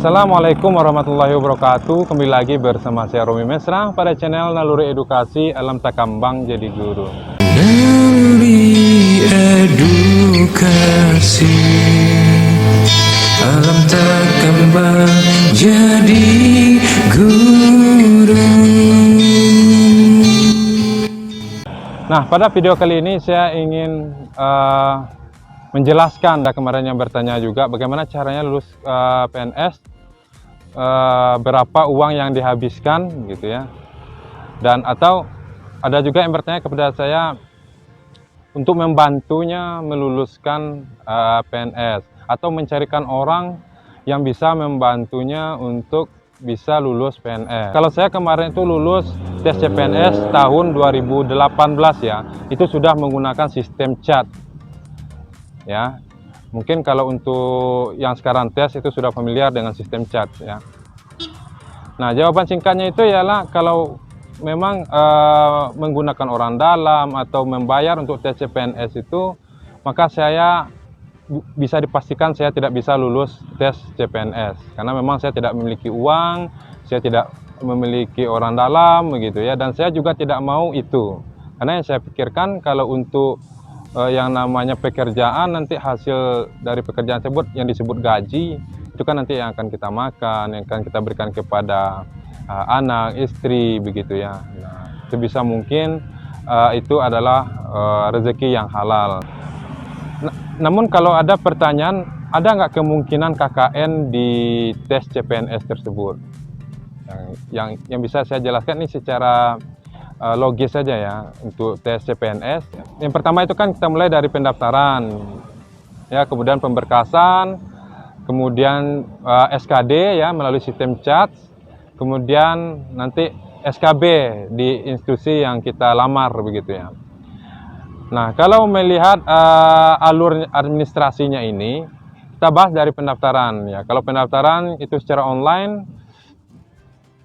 Assalamualaikum warahmatullahi wabarakatuh. Kembali lagi bersama saya Romi Mesra pada channel Naluri Edukasi Alam Takambang Jadi Guru. Naluri Edukasi Alam Takambang Jadi Guru. Nah, pada video kali ini saya ingin menjelaskan, kemarin yang bertanya juga bagaimana caranya lulus PNS, berapa uang yang dihabiskan gitu ya, dan atau ada juga yang bertanya kepada saya untuk membantunya meluluskan PNS atau mencarikan orang yang bisa membantunya untuk bisa lulus PNS. Kalau saya kemarin itu lulus tes CPNS tahun 2018 ya, itu sudah menggunakan sistem CAT. Ya, mungkin kalau untuk yang sekarang tes itu sudah familiar dengan sistem CAT ya. Nah, jawaban singkatnya itu ialah kalau memang menggunakan orang dalam atau membayar untuk tes CPNS itu, maka saya bisa dipastikan saya tidak bisa lulus tes CPNS karena memang saya tidak memiliki uang, saya tidak memiliki orang dalam begitu ya, dan saya juga tidak mau itu. Karena yang saya pikirkan kalau untuk yang namanya pekerjaan, nanti hasil dari pekerjaan tersebut yang disebut gaji itu kan nanti yang akan kita makan, yang akan kita berikan kepada anak, istri begitu ya. Nah, sebisa mungkin itu adalah rezeki yang halal. Namun kalau ada pertanyaan, ada nggak kemungkinan KKN di tes CPNS tersebut? Yang bisa saya jelaskan ini secara logis saja ya untuk tes CPNS. Yang pertama itu kan kita mulai dari pendaftaran, ya, kemudian pemberkasan, kemudian SKD ya melalui sistem CAT, kemudian nanti SKB di institusi yang kita lamar begitu ya. Nah, kalau melihat alur administrasinya ini, kita bahas dari pendaftaran ya. Kalau pendaftaran itu secara online,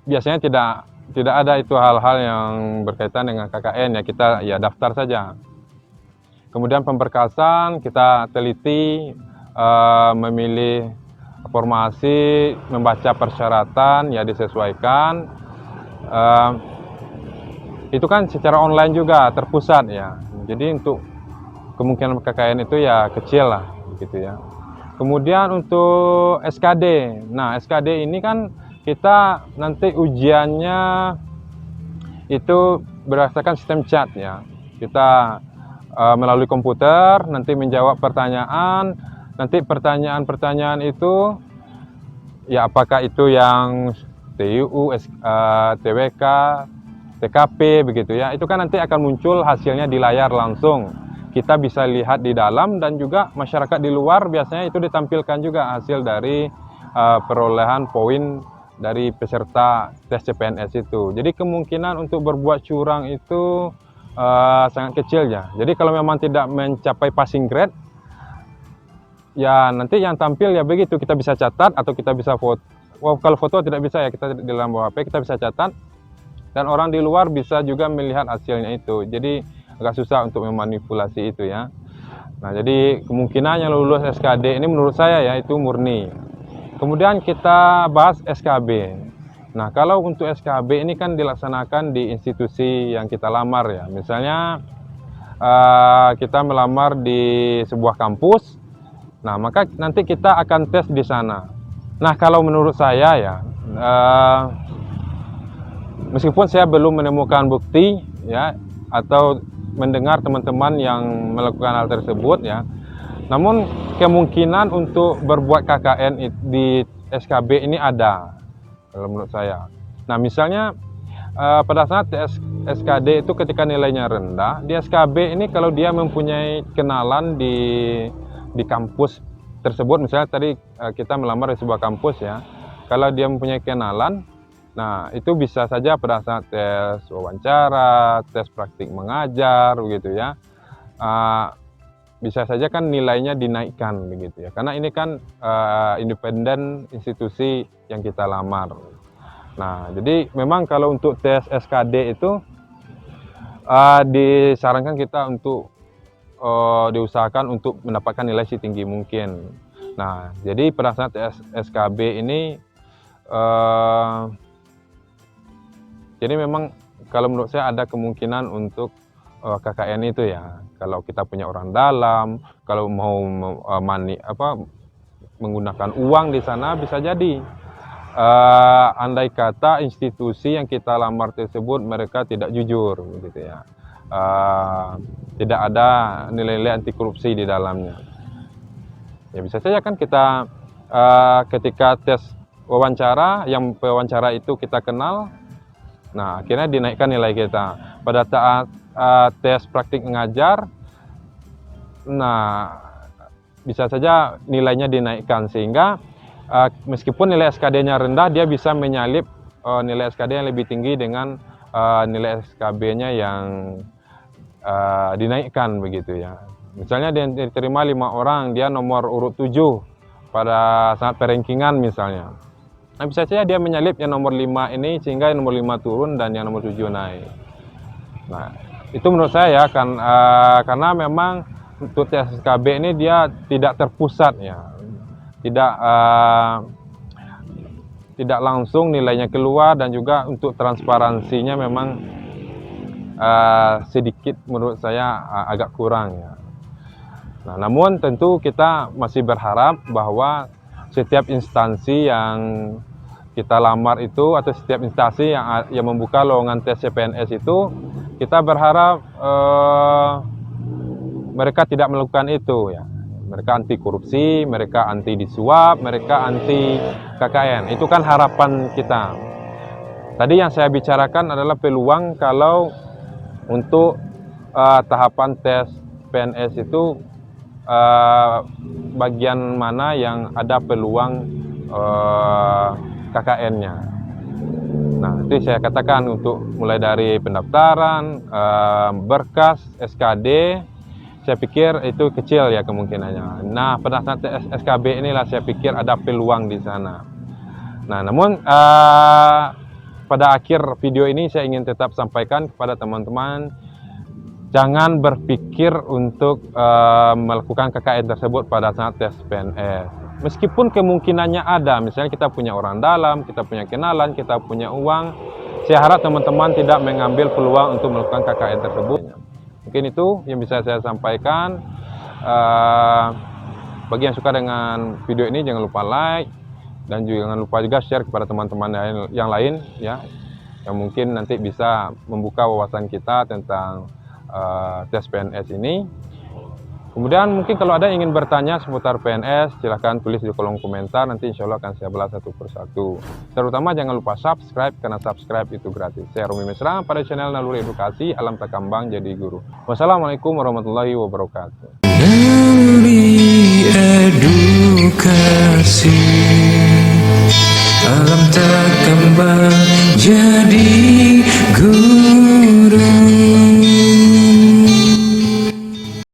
biasanya tidak ada itu hal-hal yang berkaitan dengan KKN ya, kita ya daftar saja. Kemudian pemberkasan kita teliti, memilih formasi, membaca persyaratan ya disesuaikan. Itu kan secara online juga terpusat ya. Jadi untuk kemungkinan KKN itu ya kecil lah gitu ya. Kemudian untuk SKD. Nah, SKD ini kan kita nanti ujiannya itu berdasarkan sistem CAT ya. Kita melalui komputer nanti menjawab pertanyaan. Nanti pertanyaan-pertanyaan itu ya apakah itu yang TUU, TWK, TKP begitu ya. Itu kan nanti akan muncul hasilnya di layar langsung. Kita bisa lihat di dalam, dan juga masyarakat di luar biasanya itu ditampilkan juga hasil dari perolehan poin dari peserta tes CPNS itu. Jadi kemungkinan untuk berbuat curang itu sangat kecil ya. Jadi kalau memang tidak mencapai passing grade, ya nanti yang tampil ya begitu, kita bisa catat atau kita bisa foto. Kalau foto tidak bisa ya, kita di dalam HP kita bisa catat, dan orang di luar bisa juga melihat hasilnya itu. Jadi agak susah untuk memanipulasi itu ya. Nah, jadi kemungkinan yang lulus SKD ini menurut saya ya itu murni. Kemudian kita bahas SKB. Nah, kalau untuk SKB ini kan dilaksanakan di institusi yang kita lamar ya. Misalnya kita melamar di sebuah kampus. Nah, maka nanti kita akan tes di sana. Nah, kalau menurut saya ya, meskipun saya belum menemukan bukti ya atau mendengar teman-teman yang melakukan hal tersebut ya, namun kemungkinan untuk berbuat KKN di SKB ini ada, kalau menurut saya. Nah, misalnya pada saat SKD itu ketika nilainya rendah, di SKB ini kalau dia mempunyai kenalan di kampus tersebut, misalnya tadi kita melamar di sebuah kampus ya, kalau dia mempunyai kenalan, nah itu bisa saja pada saat tes wawancara, tes praktik mengajar begitu ya, bisa saja kan nilainya dinaikkan begitu ya, karena ini kan independen institusi yang kita lamar. Nah, jadi memang kalau untuk tes SKD itu disarankan kita untuk diusahakan untuk mendapatkan nilai setinggi mungkin. Nah, jadi pada saat SKB ini Jadi memang kalau menurut saya ada kemungkinan untuk KKN itu ya. Kalau kita punya orang dalam, kalau mau menggunakan uang di sana bisa jadi. Andai kata institusi yang kita lamar tersebut mereka tidak jujur, gitu ya. Tidak ada nilai-nilai anti korupsi di dalamnya. Ya bisa saja kan kita ketika tes wawancara, yang pewawancara itu kita kenal, nah akhirnya dinaikkan nilai kita. Pada saat tes praktik mengajar, nah bisa saja nilainya dinaikkan sehingga meskipun nilai SKD-nya rendah, dia bisa menyalip nilai SKD yang lebih tinggi dengan nilai SKB-nya yang dinaikkan begitu ya. Misalnya dia diterima 5 orang, dia nomor urut 7 pada saat perankingan misalnya. Nah bisa saja dia menyalip yang nomor 5 ini sehingga yang nomor 5 turun dan yang nomor 7 naik. Nah itu menurut saya kan karena memang untuk tes SKB ini dia tidak terpusat ya. Tidak langsung nilainya keluar, dan juga untuk transparansinya memang sedikit menurut saya agak kurang ya. Nah, namun tentu kita masih berharap bahwa setiap instansi yang kita lamar itu atau setiap instansi yang membuka lowongan tes CPNS itu, kita berharap mereka tidak melakukan itu ya. Mereka anti korupsi, mereka anti disuap, mereka anti KKN. Itu kan harapan kita. Tadi yang saya bicarakan adalah peluang kalau untuk tahapan tes PNS itu bagian mana yang ada peluang KKN-nya. Nah, itu saya katakan untuk mulai dari pendaftaran, berkas, SKD, saya pikir itu kecil ya kemungkinannya. Nah, pada saat SKB inilah saya pikir ada peluang di sana. Nah, namun pada akhir video ini saya ingin tetap sampaikan kepada teman-teman, jangan berpikir untuk melakukan KKN tersebut pada saat tes PNS. Meskipun kemungkinannya ada, misalnya kita punya orang dalam, kita punya kenalan, kita punya uang, saya harap teman-teman tidak mengambil peluang untuk melakukan KKN tersebut. Mungkin itu yang bisa saya sampaikan. Bagi yang suka dengan video ini, jangan lupa like, dan juga jangan lupa juga share kepada teman-teman yang lain ya, yang mungkin nanti bisa membuka wawasan kita tentang tes PNS ini. Kemudian mungkin kalau ada yang ingin bertanya seputar PNS, silahkan tulis di kolom komentar, nanti insya Allah akan saya balas satu persatu. Terutama jangan lupa subscribe, karena subscribe itu gratis. Saya Romi Mesra pada channel Naluri Edukasi, Alam Takambang Jadi Guru. Wassalamualaikum warahmatullahi wabarakatuh. Naluri Edukasi, Alam Takambang.